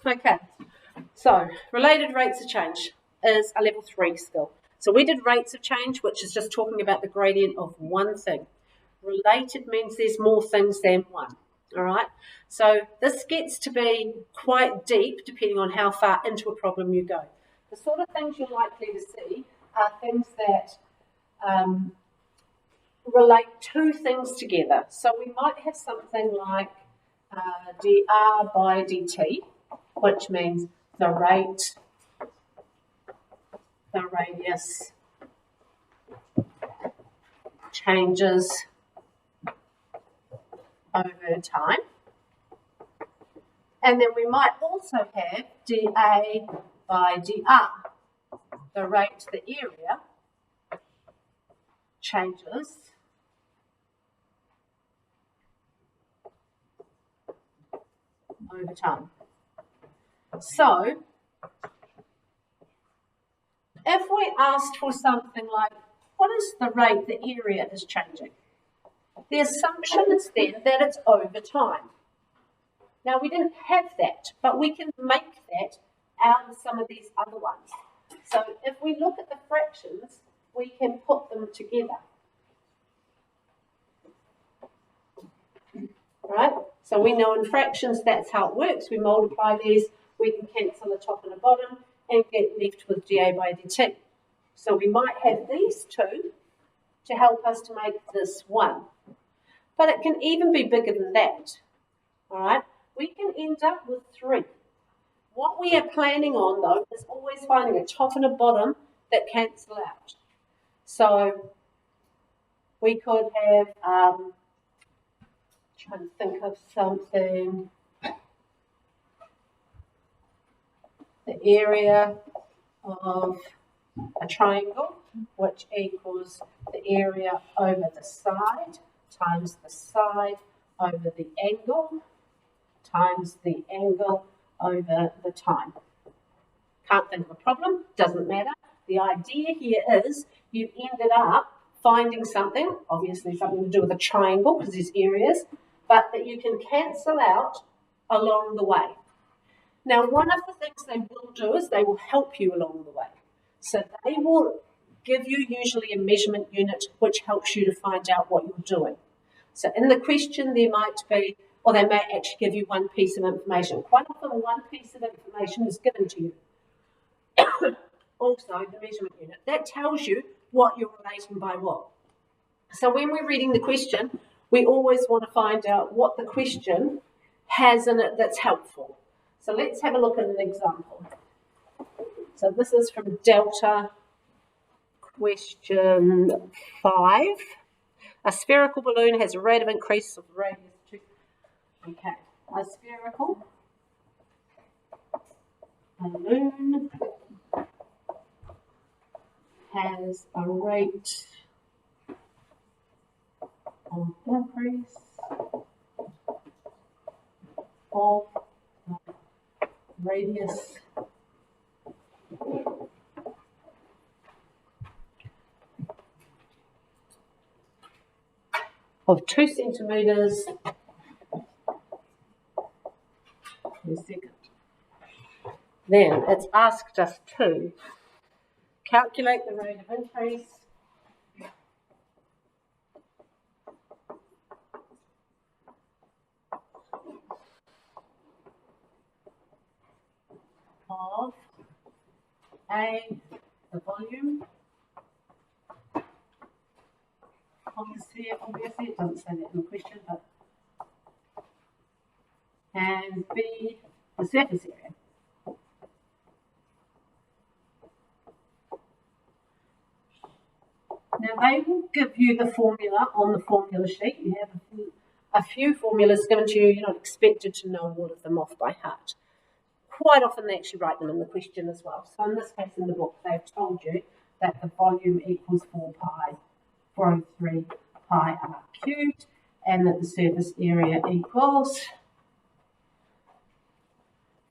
Okay, so related rates of change is a level 3 skill. So we did rates of change, which is just talking about the gradient of one thing. Related means there's more things than one, all right? So this gets to be quite deep depending on how far into a problem you go. The sort of things you're likely to see are things that relate two things together. So we might have something like dr by dt, which means the rate, the radius changes over time. And then we might also have dA by dr, the rate, the area changes over time. So, if we asked for something like, what is the rate the area is changing? The assumption is then that it's over time. Now, we didn't have that, but we can make that out of some of these other ones. So, if we look at the fractions, we can put them together. Right? So we know in fractions that's how it works. We multiply these, we can cancel the top and the bottom and get left with dA by dt. So we might have these two to help us to make this one. But it can even be bigger than that. All right? We can end up with 3. What we are planning on, though, is always finding a top and a bottom that cancel out. So we could have, trying to think of something, the area of a triangle, which equals the area over the side times the side over the angle times the angle over the time. Can't think of a problem, doesn't matter. The idea here is you ended up finding something, obviously something to do with a triangle because there's areas, but that you can cancel out along the way. Now, one of the things they will do is they will help you along the way. So they will give you usually a measurement unit which helps you to find out what you're doing. So in the question there might be, or they may actually give you one piece of information. Quite often one piece of information is given to you. Also the measurement unit. That tells you what you're relating by what. So when we're reading the question, we always want to find out what the question has in it that's helpful. So let's have a look at an example. So this is from Delta question 5. A spherical balloon has a rate of increase of radius 2. Okay, a spherical balloon has a rate of increase of radius of 2 centimetres per second. Then it's asked us to calculate the rate of increase of A, the volume of the sphere, obviously it doesn't say that in the question, but and B, the surface area. Now they will give you the formula on the formula sheet. You have a few formulas given to you. You're not expected to know all of them off by heart. Quite often they actually write them in the question as well. So in this case in the book they've told you that the volume equals 403 pi r cubed and that the surface area equals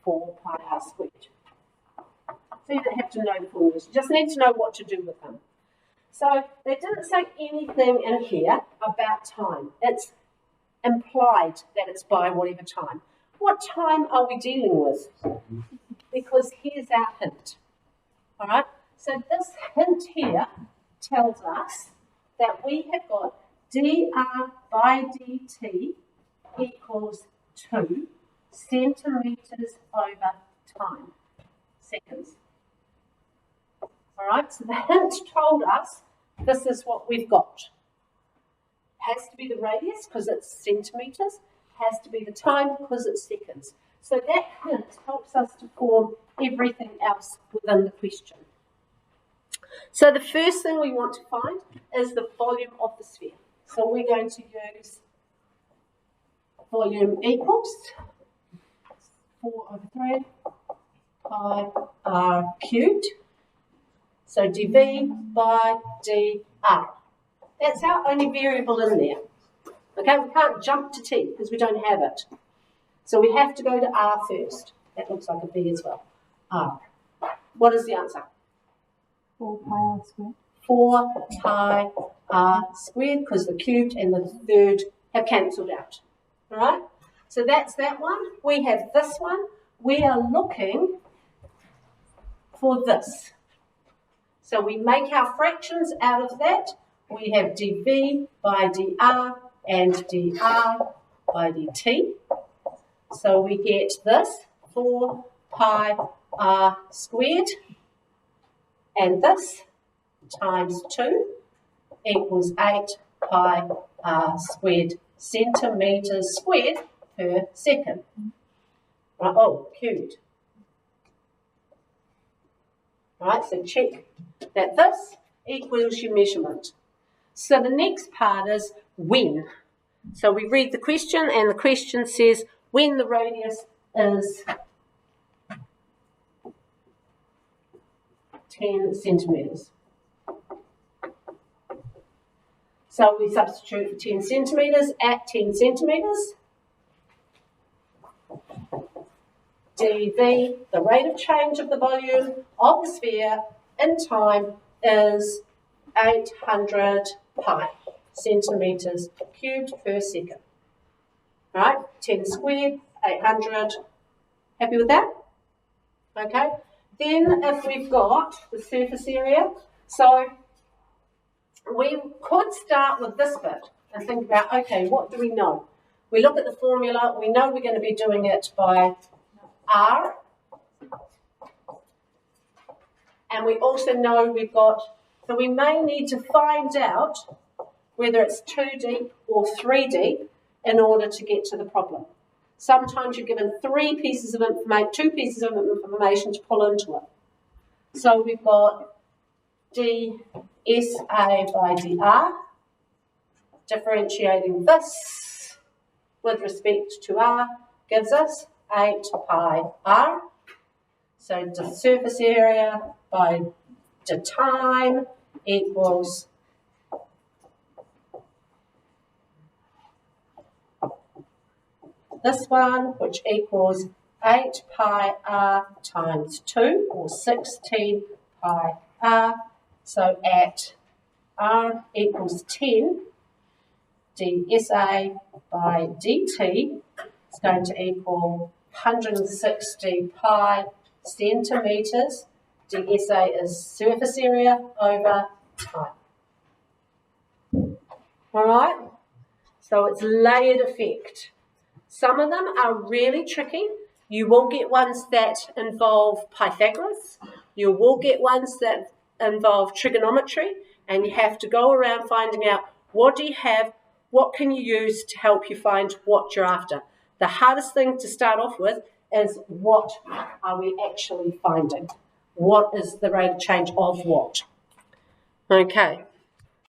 4 pi r squared. So you don't have to know the formulas, you just need to know what to do with them. So they didn't say anything in here about time. It's implied that it's by whatever time. what time are we dealing with? Because here's our hint. All right, so this hint here tells us that we have got dr by dt equals 2 centimetres over time, seconds. All right, so the hint told us this is what we've got. Has to be the radius because it's centimetres, has to be the time because it's seconds. So that hint helps us to form everything else within the question. So the first thing we want to find is the volume of the sphere. So we're going to use volume equals 4 over 3 pi r cubed. So dV by dr. That's our only variable in there. Okay, we can't jump to t because we don't have it. So we have to go to r first. That looks like a v as well. R. What is the answer? 4 pi r squared. 4 pi r squared, because the cubed and the third have cancelled out. All right? So that's that one. We have this one. We are looking for this. So we make our fractions out of that. We have dv by dr and dr by dt. So we get this, 4 pi r squared, and this times 2 equals 8 pi r squared centimetres squared per second. Right, oh, cubed. Right, so check that this equals your measurement. So the next part is when. So we read the question, and the question says when the radius is 10 centimetres. So we substitute for 10 centimetres at 10 centimetres. dV, the rate of change of the volume of the sphere in time, is 800 pi centimetres cubed per second. Right, 10 squared, 800. Happy with that? Okay. Then if we've got the surface area, so we could start with this bit and think about, okay, what do we know? We look at the formula, we know we're going to be doing it by R, and we also know we've got, so we may need to find out whether it's 2D or 3D in order to get to the problem. Sometimes you're given two pieces of information to pull into it. So we've got dSA by dr, differentiating this with respect to r gives us 8 pi r. So the surface area by the time equals this one, which equals 8 pi r times 2, or 16 pi r. So at r equals 10, dSA by dt is going to equal 160 pi centimetres. dSA is surface area over time. All right? So it's layered effect. Some of them are really tricky. You will get ones that involve Pythagoras. You will get ones that involve trigonometry, and you have to go around finding out what do you have, what can you use to help you find what you're after. The hardest thing to start off with is what are we actually finding? What is the rate of change of what? Okay.